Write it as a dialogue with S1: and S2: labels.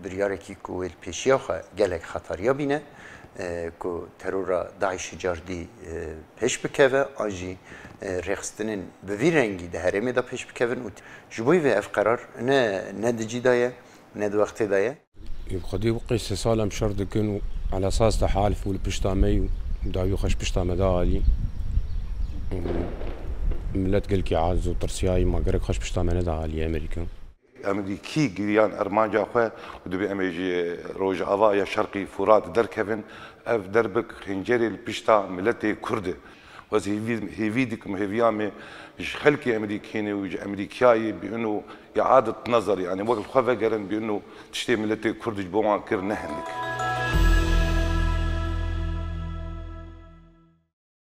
S1: بریارێکی کوێل پێشیاخە gelek xetariya bîne ku terora Daişî cardî pêş bikeve an jî rêxistinên bi vî rengî di herêmê de pêş bikevin û ji bo vê ev qerar ne di cî de ye ne di wextê de ye.
S2: خدي وقي سال ام شر دكن على اساس تحالف والبشتامي وداوي خش بشتامه دالي ملت قلكي عاز وترسياي ما قرك خش بشتامه دالي امريكا
S3: امریکی گریان ارمانجا خو ودبي امجي روج اوايا شرقي فرات دركفن اف دربك خنجري البشتا ملتي كرد وزي هيفيدك مهفيامي خلكي امريكيني ويجي امريكاي بانه اعاده نظر يعني وقت خفقرن بانه تشتي ملتي كرد بوما كر نهنك